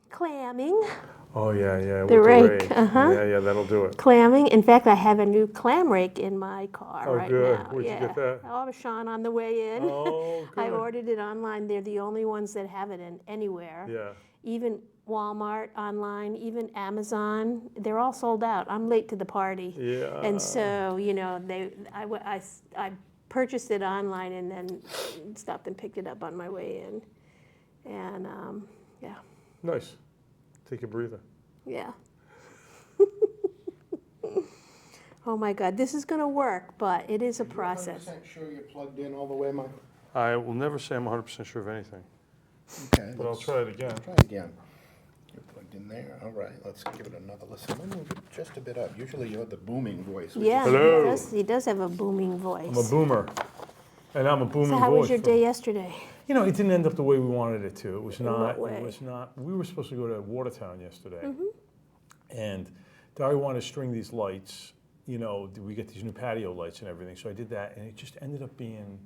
clamming. Oh, yeah, The with rake, the rake. Yeah, that'll do it. Clamming. In fact, I have a new clam rake in my car right good. now. Where'd you get that? Oh, Sean, on the way in. Oh, good. I ordered it online. They're the only ones that have it in anywhere. Yeah. Even Walmart online, even Amazon, they're all sold out. I'm late to the party. Yeah. And so, you know, I purchased it online and then stopped and picked it up on my way in. And yeah. Nice. Take a breather. Yeah. Oh my God, this is going to work, but it is a process. Are you 100% sure you're plugged in all the way, Michael? I will never say I'm 100% sure of anything. Okay. But I'll try it again. Try it again. You're plugged in there. All right, let's give it another listen. Let me move it just a bit up. Usually you're the booming voice. Yeah, Hello. he does have a booming voice. I'm a boomer. And I'm a booming voice. So how was your day yesterday? You know, it didn't end up the way we wanted it to. It was not. what way? It was not. We were supposed to go to Watertown yesterday, and Dari wanted to string these lights. You know, we get these new patio lights and everything. So I did that, and it just ended up being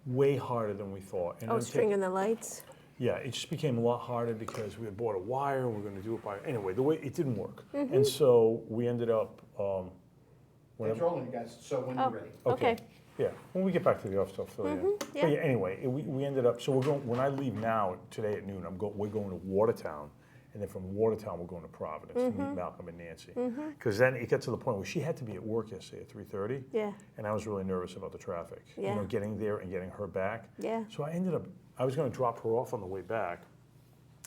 way harder than we thought. And Oh, stringing the lights? Yeah, it just became a lot harder because we had bought a wire. We were going to do it by anyway. The way it didn't work, and so we ended up. Thanks for rolling, guys. So when you're ready. Okay. Yeah, when we get back to the office, I'll fill you in. yeah. But yeah, anyway, we ended up, so we're going, when I leave now, today at noon, we're going to Watertown, and then from Watertown, we're going to Providence to meet Malcolm and Nancy. Because then it got to the point where she had to be at work yesterday at 3:30. Yeah. And I was really nervous about the traffic. Yeah. You know, getting there and getting her back. Yeah. So I was going to drop her off on the way back,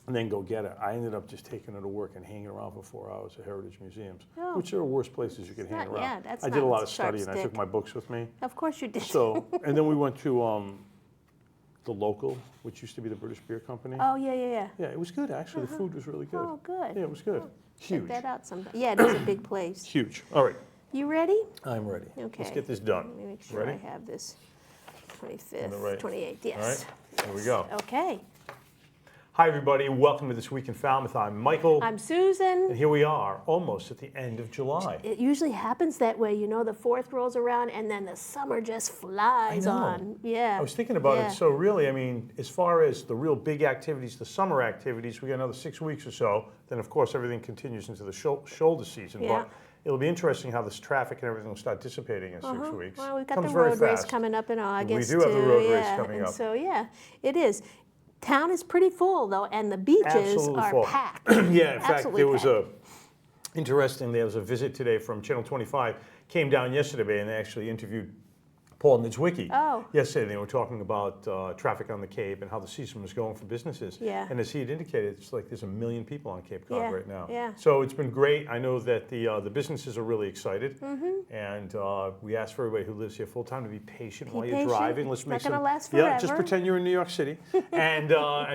and then go get her. I ended up just taking her to work and hanging around for 4 hours at Heritage Museums, which are the worst places you can hang around. Yeah, that's I did a not lot of sharp studying. I took stick. my books with me. Of course you did. So, and then we went to the Local, which used to be the British Beer Company. Oh, yeah. Yeah, it was good, actually. The food was really good. Oh, good. Yeah, it was good. Check Huge. that out sometime. Yeah, it is a big place. Huge. All right, You ready? I'm ready. Okay. Let's get this done. Let me make sure Ready? I have this. On 25th, the right. 28th, All yes. right, here we go. Okay. Hi, everybody. Welcome to This Week in Falmouth. I'm Michael. I'm Susan. And here we are, almost at the end of July. It usually happens that way, you know, the 4th rolls around and then the summer just flies I know. on. Yeah. I was thinking about Yeah. it. So really, I mean, as far as the real big activities, the summer activities, we got another 6 weeks or so. Then, of course, everything continues into the shoulder season. Yeah. But it'll be interesting how this traffic and everything will start dissipating in 6 weeks. Well, we've got Comes the very road race fast. coming up in August. We do have the road race yeah. coming and up. So, yeah, it is. Town is pretty full, though, and the beaches Absolutely are full. packed. Yeah, in fact, Absolutely there was packed. there was a visit today from Channel 25, came down yesterday, and they actually interviewed Paul Niedzwiecki. Oh. Yesterday, they were talking about traffic on the Cape and how the season was going for businesses. Yeah. And as he had indicated, it's like there's 1 million people on Cape Cod Yeah, right now. yeah. So it's been great. I know that the businesses are really excited. Mm-hmm. And we ask for everybody who lives here full time to be patient while you're patient. driving. Let's It's make not gonna some. last Yeah, just forever. pretend you're in New York City, and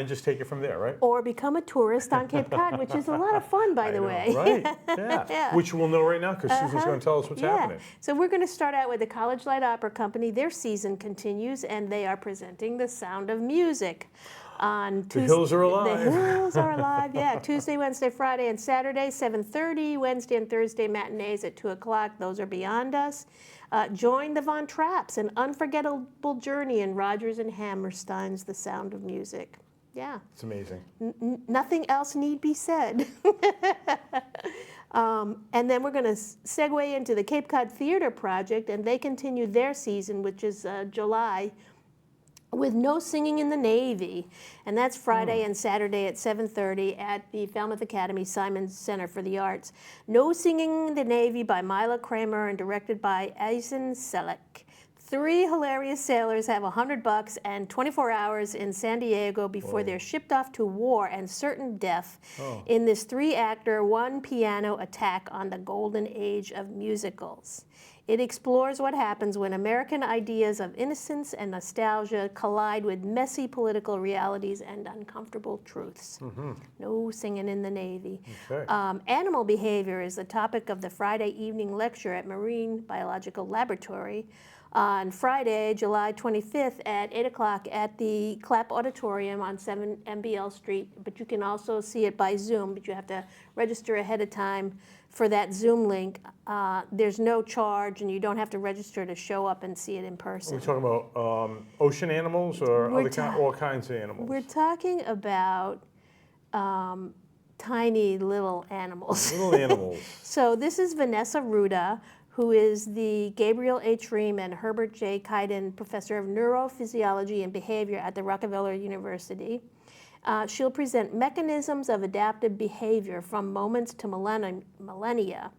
just take it from there, right? Or become a tourist on Cape Cod, which is a lot of fun, by I the know, way. right? Yeah. Yeah. Which we'll know right now because Susan's going to tell us what's happening. So we're going to start out with the College Light Opera Company. Their season continues, and they are presenting The Sound of Music on Tuesday. The hills are alive. The hills are alive. Yeah, Tuesday, Wednesday, Friday, and Saturday, 7:30. Wednesday and Thursday matinees at 2 o'clock. Those are beyond us. Join the Von Trapps, an unforgettable journey in Rodgers and Hammerstein's The Sound of Music. Yeah. It's amazing. Nothing else need be said. And then we're going to segue into the Cape Cod Theater Project, and they continue their season, which is July, with No Singing in the Navy. And that's Friday and Saturday at 7:30 at the Falmouth Academy Simons Center for the Arts. No Singing in the Navy by Mila Kramer and directed by Eisen Selleck. 3 hilarious sailors have $100 and 24 hours in San Diego before they're shipped off to war and certain death in this 3-actor, 1-piano attack on the golden age of musicals. It explores what happens when American ideas of innocence and nostalgia collide with messy political realities and uncomfortable truths. No singing in the Navy. Okay. Animal behavior is the topic of the Friday evening lecture at Marine Biological Laboratory on Friday, July 25th at 8 o'clock at the Clapp Auditorium on 7 MBL Street. But you can also see it by Zoom, but you have to register ahead of time for that Zoom link. There's no charge, and you don't have to register to show up and see it in Are person. we talking about ocean animals or We're all kinds of animals? We're talking about tiny little animals. Little animals. So this is Vanessa Ruda, who is the Gabriel H. Ream and Herbert J. Kaiden Professor of Neurophysiology and Behavior at the Rockefeller University. She'll present mechanisms of adaptive behavior from moments to millennia.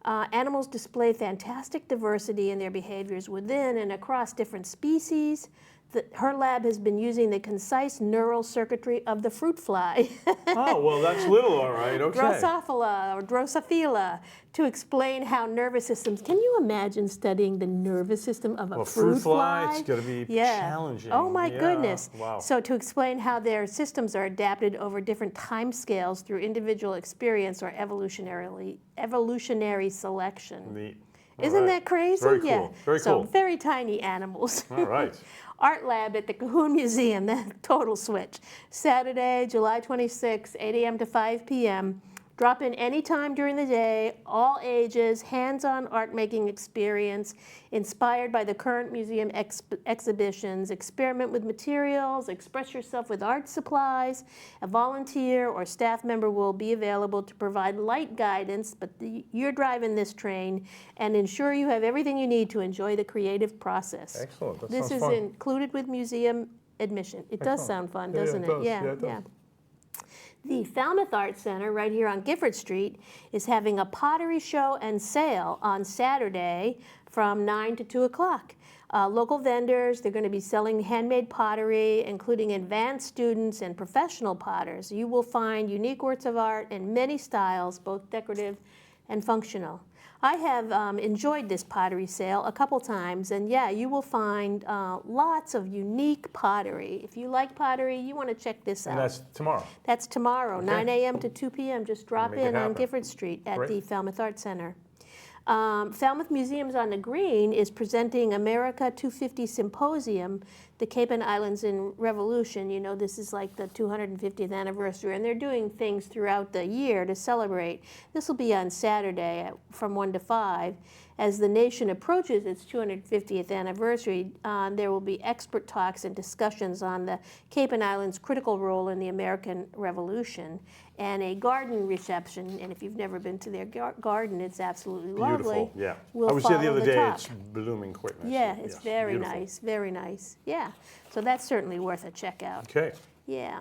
Animals display fantastic diversity in their behaviors within and across different species. Her lab has been using the concise neural circuitry of the fruit fly, Oh, well, that's little, all right, okay. Drosophila or Drosophila, to explain how nervous systems. Can you imagine studying the nervous system of a fruit fly? It's going to be Yeah. challenging. Oh my Yeah. goodness. Wow. So to explain how their systems are adapted over different time scales through individual experience or evolutionary selection. Neat. Isn't that crazy? Very cool. Yeah. Very So cool. very tiny animals. All right. Art lab at the Cahoon Museum, that total switch. Saturday, July 26, 8 a.m. to 5 p.m. Drop in anytime during the day, all ages, hands-on art-making experience, inspired by the current museum exhibitions. Experiment with materials, express yourself with art supplies. A volunteer or staff member will be available to provide light guidance, but you're driving this train, and ensure you have everything you need to enjoy the creative process. Excellent. That This sounds is fun. included with museum admission. It does sound fun, doesn't it? Yeah, it does. The Falmouth Art Center, right here on Gifford Street, is having a pottery show and sale on Saturday from 9 to 2 o'clock. Local vendors, they're going to be selling handmade pottery, including advanced students and professional potters. You will find unique works of art in many styles, both decorative and functional. I have enjoyed this pottery sale a couple times, and yeah, you will find lots of unique pottery. If you like pottery, you want to check this out. And that's tomorrow. That's tomorrow, Okay. 9 a.m. to 2 p.m. Just drop Make it in on happen. Gifford Street at Great. the Falmouth Art Center. Falmouth Museums on the Green is presenting America 250 Symposium, the Cape and Islands in Revolution. You know, this is like the 250th anniversary, and they're doing things throughout the year to celebrate. This will be on Saturday from 1 to 5. As the nation approaches its 250th anniversary, there will be expert talks and discussions on the Cape and Islands' critical role in the American Revolution, and a garden reception. And if you've never been to their garden, it's absolutely lovely. Beautiful, yeah. We'll I was there the follow other day. top. It's blooming quite nicely. Yeah, it's Yes, very beautiful. nice, very nice. Yeah, so that's certainly worth a check out. Okay. Yeah.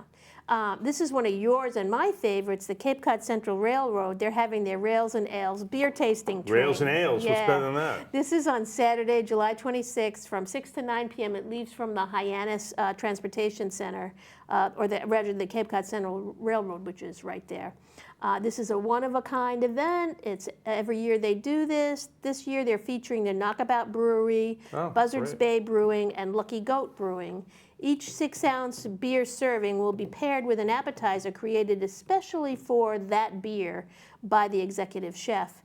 This is one of yours and my favorites, the Cape Cod Central Railroad. They're having their Rails and Ales beer tasting train. Rails and ales, what's better than that? This is on Saturday, July 26th from 6 to 9 p.m. It leaves from the Hyannis Transportation Center, or rather the Cape Cod Central Railroad, which is right there. This is a one-of-a-kind event. It's every year they do this. This year they're featuring the Knockabout Brewery, Oh, Buzzards great. Bay Brewing, and Lucky Goat Brewing. Each 6-ounce beer serving will be paired with an appetizer created especially for that beer by the executive chef.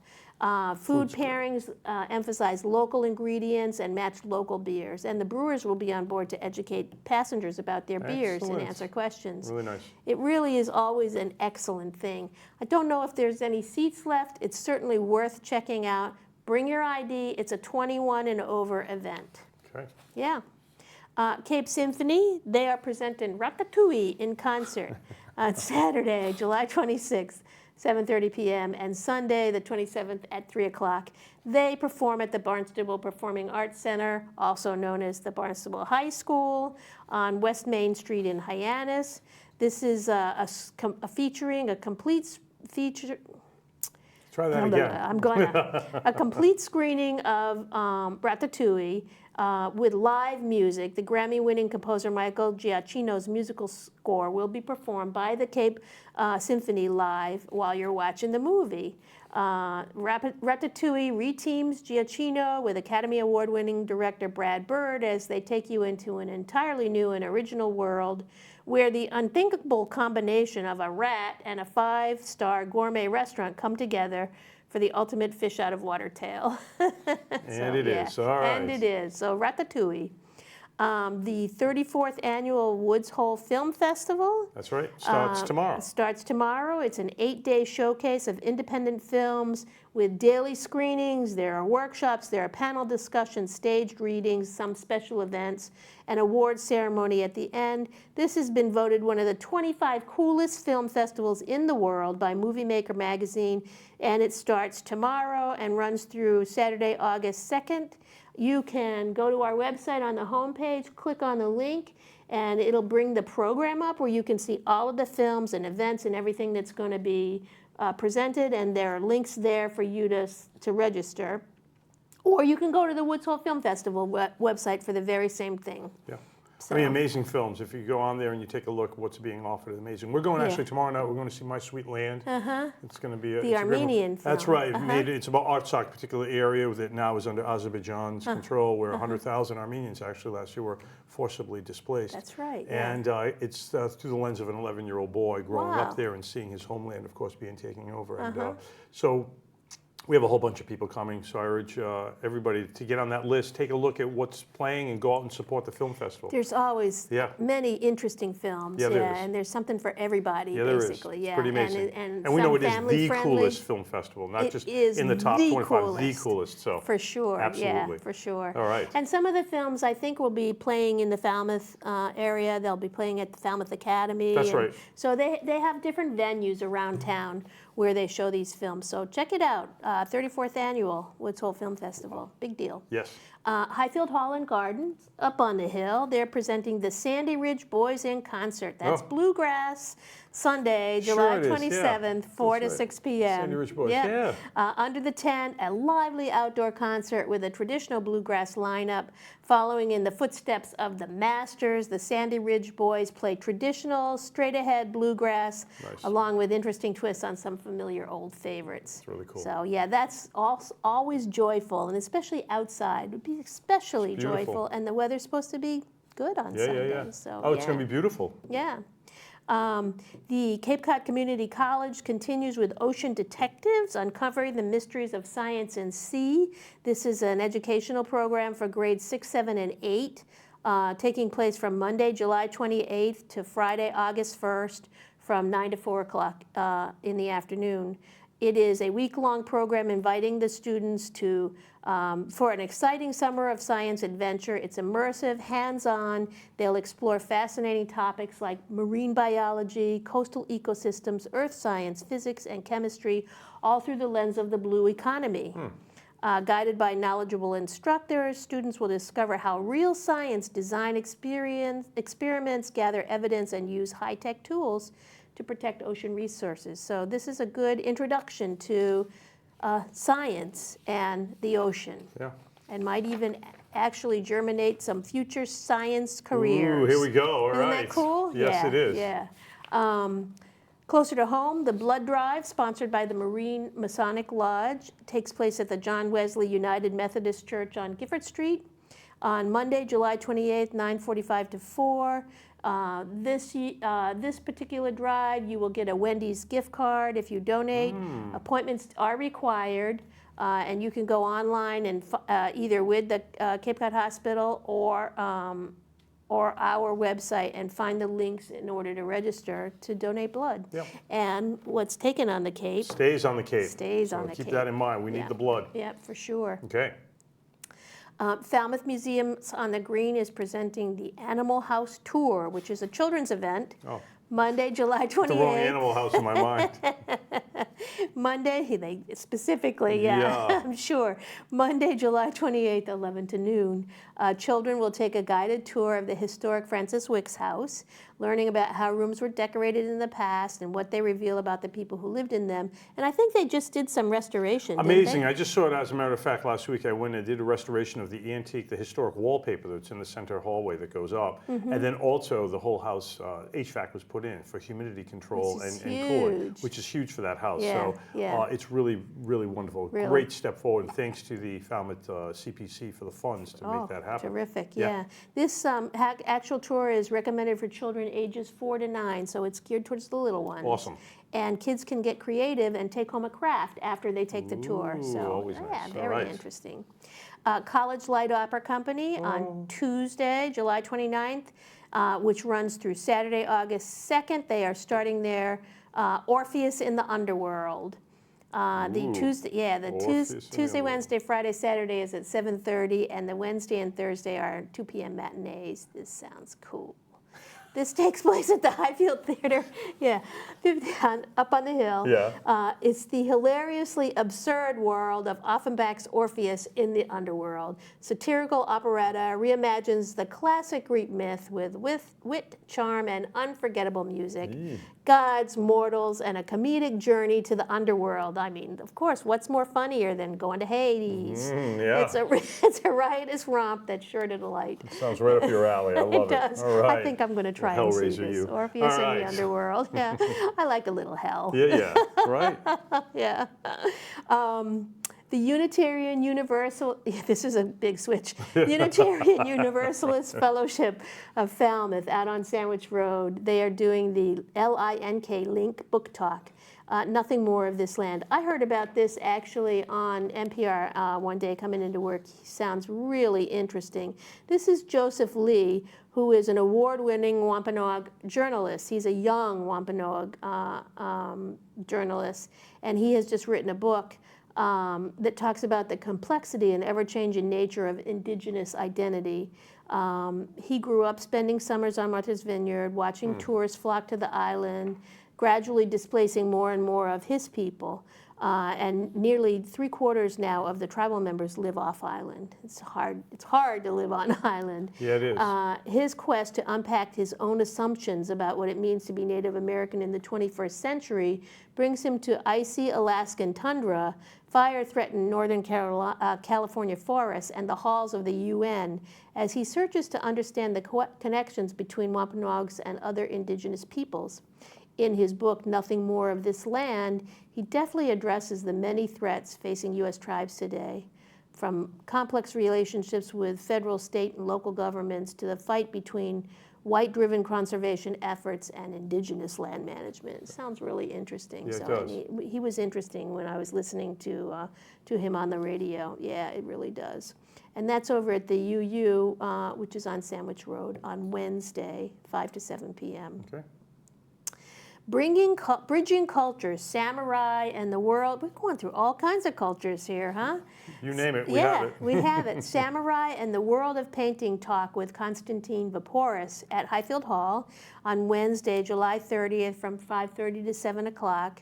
Food pairings emphasize local ingredients and match local beers, and the brewers will be on board to educate passengers about their beers and Excellent. answer questions. Really nice. It really is always an excellent thing. I don't know if there's any seats left. It's certainly worth checking out. Bring your ID. It's a 21 and over event. Okay. Yeah. Cape Symphony, they are presenting Ratatouille in concert on Saturday, July 26th, 7:30 p.m., and Sunday, the 27th at 3 o'clock. They perform at the Barnstable Performing Arts Center, also known as the Barnstable High School, on West Main Street in Hyannis. This is featuring a complete feature. Try that again. I'm gonna. A complete screening of Ratatouille with live music. The Grammy-winning composer Michael Giacchino's musical score will be performed by the Cape Symphony live while you're watching the movie. Ratatouille reteams Giacchino with Academy Award-winning director Brad Bird as they take you into an entirely new and original world where the unthinkable combination of a rat and a 5-star gourmet restaurant come together for the ultimate fish out of water tale. And it is, all right. And it is. So Ratatouille. The 34th Annual Woods Hole Film Festival. That's right. Starts tomorrow. Starts tomorrow. It's an 8-day showcase of independent films with daily screenings. There are workshops, there are panel discussions, staged readings, some special events, an award ceremony at the end. This has been voted one of the 25 coolest film festivals in the world by Movie Maker magazine, and it starts tomorrow and runs through Saturday, August 2nd. You can go to our website on the homepage, click on the link, and it'll bring the program up where you can see all of the films and events and everything that's going to be presented, and there are links there for you to register. Or you can go to the Woods Hole Film Festival website for the very same thing. Yeah. So, I mean, amazing films. If you go on there and you take a look at what's being offered, it's amazing. We're going actually tomorrow night. We're going to see My Sweet Land. It's going to be the Armenian film. That's right. It's about Artsakh, particular area that now is under Azerbaijan's control, where 100,000 Armenians actually last year were forcibly displaced. That's right. And it's through the lens of an 11-year-old boy growing Wow. up there and seeing his homeland, of course, being taken over. And so we have a whole bunch of people coming, so I urge everybody to get on that list, take a look at what's playing, and go out and support the film festival. There's always many interesting films, there is. and there's something for everybody, Yeah, there is. basically. It's Yeah, pretty amazing. And we know some it is the family-friendly. coolest film festival, not It just is in the top the 25, the coolest. coolest. So For sure, absolutely. yeah, for sure. All right. And some of the films I think will be playing in the Falmouth area. They'll be playing at the Falmouth Academy. That's and right. So they have different venues around town where they show these films. So check it out, 34th Annual Woods Hole Film Festival. Big deal. Yes. Highfield Hall and Gardens, up on the hill, they're presenting the Sandy Ridge Boys in Concert. That's Bluegrass, Sunday, July Sure it is, 27th, 4 to That's right. 6 p.m. Sandy Ridge Boys, Yep. yeah. Under the tent, a lively outdoor concert with a traditional bluegrass lineup. Following in the footsteps of the masters, the Sandy Ridge Boys play traditional, straight-ahead bluegrass, Nice. along with interesting twists on some familiar old favorites. That's really cool. So yeah, that's always joyful, and especially outside would be especially It's beautiful. joyful. And the weather's supposed to be good on Sunday. Yeah. So Oh, it's going to be beautiful. yeah. The Cape Cod Community College continues with Ocean Detectives, uncovering the mysteries of science and sea. This is an educational program for grades 6, 7, and 8, taking place from Monday, July 28th to Friday, August 1st, from 9 to 4 o'clock in the afternoon. It is a week-long program inviting the students to for an exciting summer of science adventure. It's immersive, hands-on. They'll explore fascinating topics like marine biology, coastal ecosystems, earth science, physics, and chemistry, all through the lens of the blue economy. Guided by knowledgeable instructors, students will discover how real science design experiments, gather evidence, and use high-tech tools to protect ocean resources. So this is a good introduction to science and the ocean, Yeah. and might even actually germinate some future science careers. Ooh, here we go. All Isn't right. that cool? Yes, yeah, it is. Yeah. Closer to home, the Blood Drive, sponsored by the Marine Masonic Lodge, takes place at the John Wesley United Methodist Church on Gifford Street on Monday, July 28th, 9:45 to 4. This particular drive, you will get a Wendy's gift card if you donate. Appointments are required, and you can go online and either with the Cape Cod Hospital or our website and find the links in order to register to donate blood. Yep. And what's taken on the Cape Stays on the Cape. stays So on the keep Cape. that in mind. We Yeah. need the blood. Yep, for sure. Okay. Falmouth Museums on the Green is presenting the Animal House Tour, which is a children's event. Oh, Monday, July 28th. the wrong Animal House in my mind. Monday, they specifically, yeah, I'm sure. Monday, July 28th, 11 to noon. Children will take a guided tour of the historic Francis Wicks house, learning about how rooms were decorated in the past and what they reveal about the people who lived in them. And I think they just did some restoration. didn't Amazing. they? I just saw it, as a matter of fact, last week. I went and did a restoration of the antique, the historic wallpaper that's in the center hallway that goes up. Mm-hmm. And then also the whole house, HVAC was put in for humidity control Which is and cooling, huge. which is huge for that house. Yeah, So yeah. it's really, really wonderful. Really. Great step forward. And thanks to the Falmouth CPC for the funds to make that happen. Terrific, Yeah. yeah. This actual tour is recommended for children ages 4 to 9, so it's geared towards the little ones. Awesome. And kids can get creative and take home a craft after they take the tour. Ooh, So, always yeah, nice. All very right. interesting. College Light Opera Company on Tuesday, July 29th, which runs through Saturday, August 2nd. They are starting their Orpheus in the Underworld. The Tuesday, yeah, the Orpheus and the Tuesday, Underworld. Wednesday, Friday, Saturday is at 7:30, and the Wednesday and Thursday are 2 p.m. matinees. This sounds cool. This takes place at the Highfield Theater, yeah, up on the hill. Yeah. It's the hilariously absurd world of Offenbach's Orpheus in the underworld. Satirical operetta reimagines the classic Greek myth with wit, charm, and unforgettable music. Gods, mortals, and a comedic journey to the underworld. I mean, of course, what's more funnier than going to Hades? Yeah. It's a riotous romp that's sure to delight. Sounds right up your alley. I love it. It does. All right. I think I'm going to try and see Hellraiser this. you. Orpheus All in right. the underworld. Yeah, I like a little hell. Yeah, right? Yeah. The Unitarian Universal, this is a big switch. Unitarian Universalist Fellowship of Falmouth out on Sandwich Road. They are doing the Link book talk. Nothing more of this land. I heard about this actually on NPR one day coming into work. He sounds really interesting. This is Joseph Lee, who is an award-winning Wampanoag journalist. He's a young Wampanoag journalist, and he has just written a book that talks about the complexity and ever-changing nature of indigenous identity. He grew up spending summers on Martha's Vineyard, watching tourists flock to the island, gradually displacing more and more of his people. And nearly 3/4 now of the tribal members live off island. It's hard to live on island. Yeah, it is. His quest to unpack his own assumptions about what it means to be Native American in the 21st century brings him to icy Alaskan tundra, fire-threatened Northern California forests, and the halls of the UN as he searches to understand the connections between Wampanoags and other indigenous peoples. In his book, Nothing More of This Land, he deftly addresses the many threats facing U.S. tribes today, from complex relationships with federal, state, and local governments to the fight between white-driven conservation efforts and indigenous land management. It sounds really interesting. Yeah, it So does. he was interesting when I was listening to him on the radio. Yeah, it really does. And that's over at the UU, which is on Sandwich Road, on Wednesday, 5 to 7 p.m. Okay. Bridging cultures, samurai and the world. We're going through all kinds of cultures here, huh? You name it, we have it. We have it. Samurai and the World of Painting talk with Konstantin Vaporis at Highfield Hall on Wednesday, July 30th from 5:30 to 7 o'clock.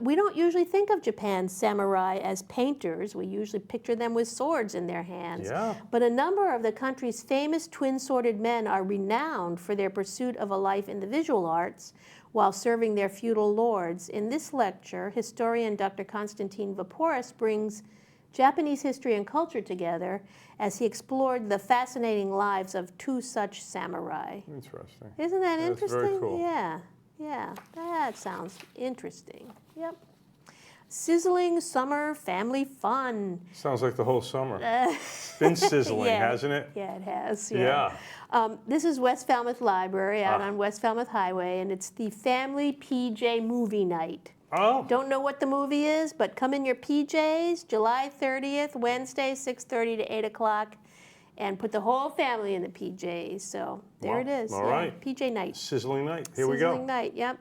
We don't usually think of Japan's samurai as painters. We usually picture them with swords in their hands. Yeah. But a number of the country's famous twin-sworded men are renowned for their pursuit of a life in the visual arts while serving their feudal lords. In this lecture, historian Dr. Konstantin Vaporis brings Japanese history and culture together as he explored the fascinating lives of two such samurai. Interesting. Isn't that That's interesting? very cool. Yeah, that sounds interesting. Yep. Sizzling summer family fun. Sounds like the whole summer. It's been sizzling, Yeah. hasn't it? Yeah, it has. Yeah. This is West Falmouth Library out on West Falmouth Highway, and it's the Family PJ Movie Night. Oh, Don't know what the movie is, but come in your PJs, July 30th, Wednesday, 6:30 to 8 o'clock, and put the whole family in the PJs. So there Wow. it is. All yeah, right. PJ Night. sizzling night. Here we go. Sizzling Night, yep.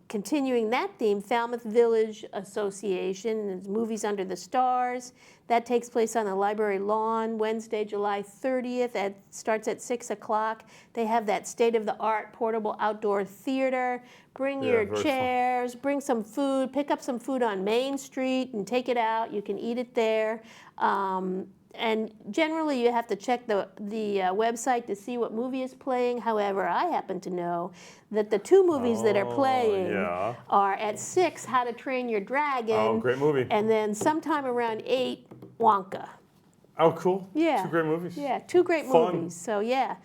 Continuing that theme, Falmouth Village Association, and Movies Under the Stars. That takes place on the library lawn, Wednesday, July 30th. Starts at 6 o'clock. They have that state-of-the-art portable outdoor theater. Bring Yeah, your very fun. chairs, bring some food, pick up some food on Main Street and take it out. You can eat it there. And generally, you have to check the website to see what movie is playing. However, I happen to know that the two movies that are playing yeah. are at 6, How to Train Your Dragon. Oh, great movie. And then sometime around 8, Wonka. Oh, cool. Yeah. Two great movies. Yeah, two great Fun. movies. So yeah,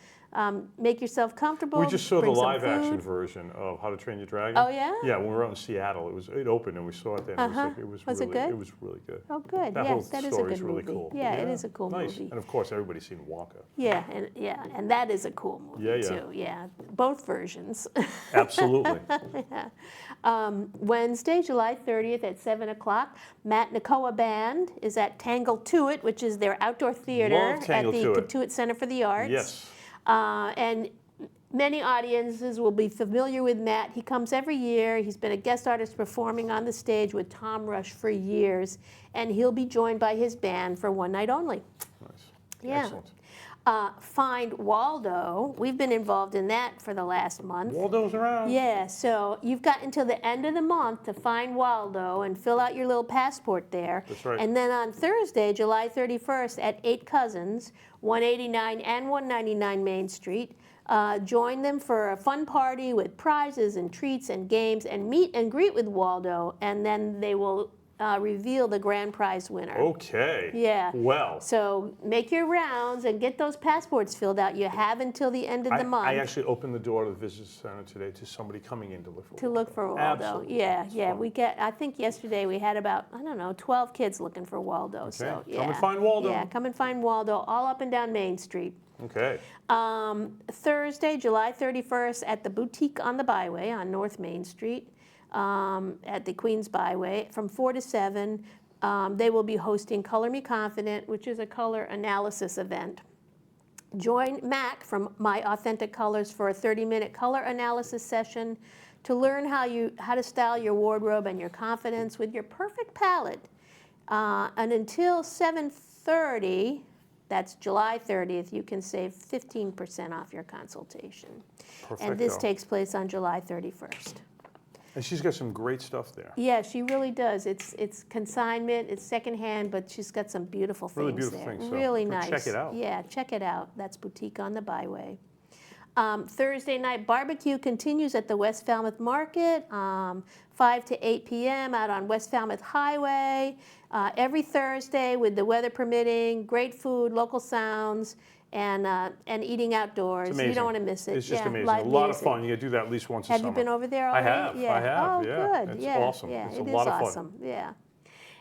make yourself comfortable. We just saw the bring some live action food. version of How to Train Your Dragon. Oh, yeah? Yeah, when we were out in Seattle, it opened and we saw it there. And it was Was it really, good? It was really good. Oh, good. That whole Yes, that is a story good is really movie. cool. Yeah, it is a cool nice. movie. And of course, everybody's seen Wonka. Yeah, and that is a cool movie Yeah, yeah. too. Yeah, both versions. Absolutely. Wednesday, July 30th at 7 o'clock, Matt Nakoa Band is at Tangle Tuit, which is their outdoor theater Love at Tangle the Tuit. Katuitt Center for the Arts. Yes. And Many audiences will be familiar with Matt. He comes every year. He's been a guest artist performing on the stage with Tom Rush for years, and he'll be joined by his band for one night only. Nice. Yeah. Excellent. Find Waldo. We've been involved in that for the last month. Waldo's around. Yeah, so you've got until the end of the month to find Waldo and fill out your little passport there. That's right. And then on Thursday, July 31st at 8 Cousins, 189 and 199 Main Street, join them for a fun party with prizes and treats and games, and meet and greet with Waldo, and then they will reveal the grand prize winner. Okay. Yeah. Well. So make your rounds and get those passports filled out. You have until the end of the month I actually opened the door to the visitor center today to somebody coming in to look for to look for Waldo. Absolutely. Yeah, It's yeah. fun. I think yesterday we had about, I don't know, 12 kids looking for Waldo. Okay. So yeah. Come and find Waldo. Yeah, come and find Waldo all up and down Main Street. Okay. Thursday, July 31st at the Boutique on the Byway on North Main Street. At the Queens Byway from 4 to 7. They will be hosting Color Me Confident, which is a color analysis event. Join Mac from My Authentic Colors for a 30-minute color analysis session to learn how to style your wardrobe and your confidence with your perfect palette. And until 7:30, that's July 30th, you can save 15% off your consultation. And this Perfecto. takes place on July 31st. And she's got some great stuff there. Yeah, she really does. It's consignment, it's secondhand, but she's got some beautiful things Really beautiful there. things, so Really go nice. check it out. Yeah, check it out. That's Boutique on the Byway. Thursday night barbecue continues at the West Falmouth Market, 5 to 8 p.m. out on West Falmouth Highway. Every Thursday, with the weather permitting, great food, local sounds, and eating outdoors. It's amazing. You don't want to miss it. It's just Yeah, amazing. live A lot of music. fun. You got to do that at least once a Have summer. you been over there I already? have. Yeah. I have. Oh, Yeah. good. It's yeah. awesome. Yeah, It's a it lot is of fun. awesome. Yeah.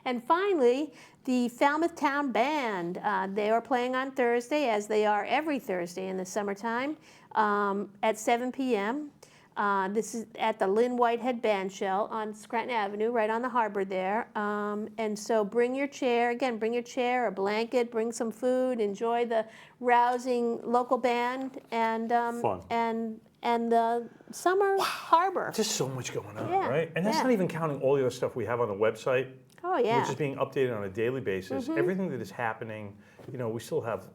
And finally, the Falmouth Town Band. They are playing on Thursday, as they are every Thursday in the summertime, at 7 p.m. This is at the Lynn Whitehead Band Shell on Scranton Avenue, right on the harbor there. And so bring your chair, bring your chair, a blanket, bring some food, enjoy the rousing local band, and Fun. and the summer harbor. Just so much going on, Yeah, right? And that's yeah. not even counting all the other stuff we have on the website, Oh yeah. which is being updated on a daily basis. Mm-hmm. Everything that is happening, we still have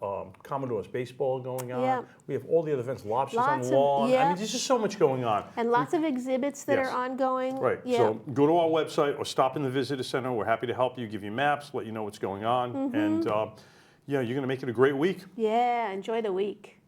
Commodores baseball going on. Yeah. We have all the other events, Lobsters Lots on of- Lawn. I yeah. mean, there's just so much going on. And lots of exhibits that Yes. are ongoing. Right. Yeah. So go to our website or stop in the visitor center. We're happy to help you, give you maps, let you know what's going on. Mm-hmm. And you're going to make it a great week. Yeah, enjoy the week.